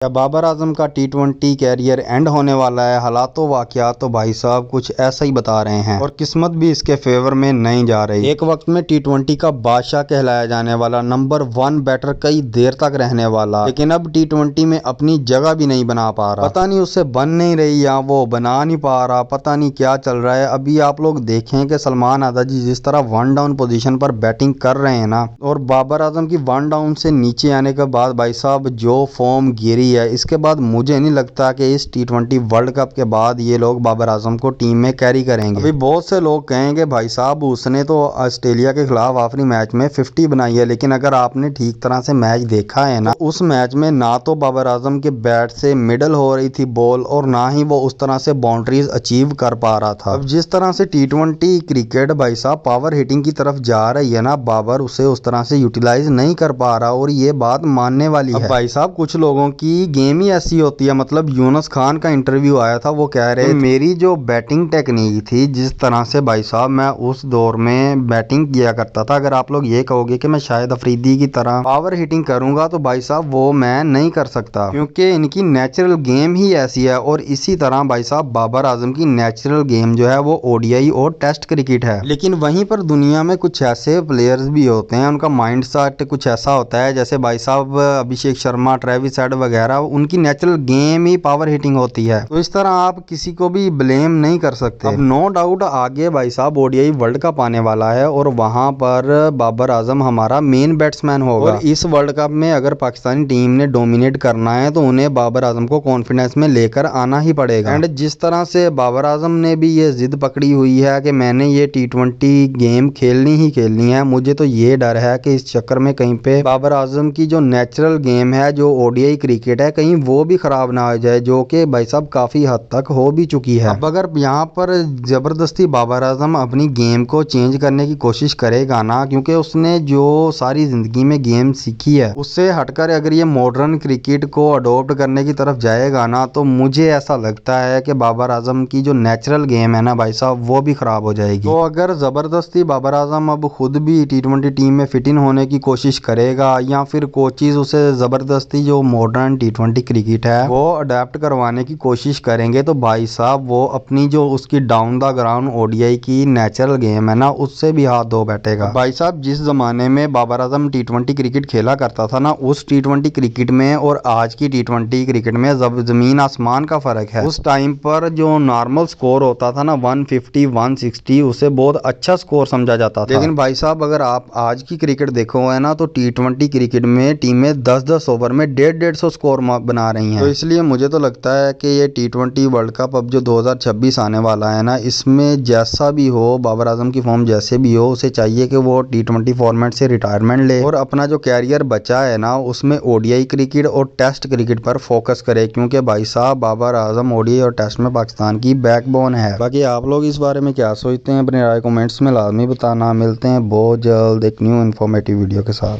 क्या बाबर आजम का टी20 career and होने वाला है? हालात वाकयात तो भाई साहब कुछ ऐसा ही बता रहे हैं और किस्मत भी इसके फेवर में नहीं जा रही। एक वक्त में टी20 का बादशाह कहलाया जाने वाला नंबर 1 बैटर कई देर तक रहने वाला, लेकिन अब टी20 में अपनी जगह भी नहीं बना पा रहा। पता नहीं उससे बन नहीं रही या वो बना नहीं पा रहा, पता नहीं क्या चल रहा है। अभी आप लोग देखें कि सलमान आजादी जिस तरह 1 डाउन पोजीशन पर बैटिंग कर रहे हैं ना, और बाबर आजम की 1 डाउन से नीचे आने के बाद भाई साहब जो फॉर्म गिरी है, इसके बाद मुझे नहीं लगता कि इस टी20 वर्ल्ड कप के बाद ये लोग बाबर आजम को टीम में कैरी करेंगे। अभी बहुत से लोग कहेंगे भाई साहब उसने तो ऑस्ट्रेलिया के खिलाफ आखिरी मैच में 50 बनाई है, लेकिन अगर आपने ठीक तरह से मैच देखा है ना, उस मैच में ना तो बाबर आजम के बैट से मिडल हो रही थी बॉल और ना ही वो उस तरह से बाउंड्रीज अचीव कर पा रहा था। अब जिस तरह से टी20 क्रिकेट भाई साहब पावर हिटिंग की तरफ जा रही है ना, बाबर उसे उस तरह से यूटिलाइज नहीं कर पा रहा और ये बात मानने वाली है। भाई साहब कुछ लोगों की गेम ही ऐसी होती है, मतलब यूनुस खान का इंटरव्यू आया था, वो कह रहे मेरी जो बैटिंग टेक्निक थी, जिस तरह से भाई साहब मैं उस दौर में बैटिंग किया करता था, अगर आप लोग ये कहोगे कि मैं शाहिद अफरीदी की तरह पावर हिटिंग करूंगा तो भाई साहब वो मैं नहीं कर सकता, क्योंकि इनकी नेचुरल गेम ही ऐसी है। और इसी तरह भाई साहब बाबर आजम की नेचुरल गेम जो है वो ओडीआई और टेस्ट क्रिकेट है। लेकिन वहीं पर दुनिया में कुछ ऐसे प्लेयर्स भी होते हैं, उनका माइंड सेट कुछ ऐसा होता है, जैसे भाई साहब अभिषेक शर्मा, ट्रेविस हेड वगैरह, उनकी नेचुरल गेम ही पावर हिटिंग होती है। तो इस तरह आप किसी को भी ब्लेम नहीं कर सकते। अब नो डाउट आगे भाई साहब ओडीआई वर्ल्ड कप आने वाला है और वहां पर बाबर आजम हमारा मेन बैट्समैन होगा। और इस वर्ल्ड कप में अगर पाकिस्तानी टीम ने डोमिनेट करना है तो उन्हें बाबर आजम को कॉन्फिडेंस में लेकर आना ही पड़ेगा। एंड जिस तरह से बाबर आजम ने भी ये जिद पकड़ी हुई है कि मैंने ये टी20 गेम खेलनी ही खेलनी है, मुझे तो ये डर है कि इस चक्कर में कहीं पे बाबर आजम की जो नेचुरल गेम है, जो ओडीआई क्रिकेट है, कहीं वो भी खराब ना हो जाए, जो कि भाई साहब काफी हद तक हो भी चुकी है। अब अगर यहाँ पर जबरदस्ती बाबर आजम अपनी गेम को चेंज करने की कोशिश करेगा ना, क्योंकि उसने जो सारी जिंदगी में गेम सीखी है उससे हटकर अगर ये मॉडर्न क्रिकेट को अडॉप्ट करने की तरफ जाएगा ना, तो मुझे ऐसा लगता है कि बाबर आजम की जो नेचुरल गेम है ना भाई साहब वो भी खराब हो जाएगी। तो अगर जबरदस्ती बाबर आजम अब खुद भी टी20 टीम में फिट इन होने की कोशिश करेगा या फिर कोचिज उसे जबरदस्ती जो मॉडर्न टी20 क्रिकेट है वो अडेप्ट करवाने की कोशिश करेंगे, तो भाई साहब वो अपनी जो उसकी डाउन द ग्राउंड ओडीआई की नेचुरल गेम है ना, उससे भी हाथ धो बैठेगा। भाई साहब जिस जमाने में बाबर आजम टी20 क्रिकेट खेला करता था ना, उस टी20 क्रिकेट में और आज की टी20 क्रिकेट में जमीन आसमान का फर्क है। उस टाइम पर जो नॉर्मल स्कोर होता था ना 150 160, उसे बहुत अच्छा स्कोर समझा जाता था। लेकिन भाई साहब अगर आप आज की क्रिकेट देखो है ना, तो टी20 क्रिकेट में टीमें 10-10 ओवर में 150-150 स्कोर बना रही हैं। तो इसलिए मुझे तो लगता है कि ये टी20 वर्ल्ड कप अब जो 2026 आने वाला है ना, इसमें जैसा भी हो, बाबर आजम की फॉर्म जैसे भी हो, उसे चाहिए कि वो टी20 फॉर्मेट से रिटायरमेंट ले और अपना जो कैरियर बचा है ना उसमें ओडीआई क्रिकेट और टेस्ट क्रिकेट पर फोकस करे, क्योंकि भाई साहब बाबर आजम ओडीआई और टेस्ट में पाकिस्तान की बैकबोन है। बाकी आप लोग इस बारे में क्या सोचते हैं, अपनी राय कमेंट्स में लाजमी बताना। मिलते हैं बहुत जल्द एक न्यू इन्फॉर्मेटिव वीडियो के साथ।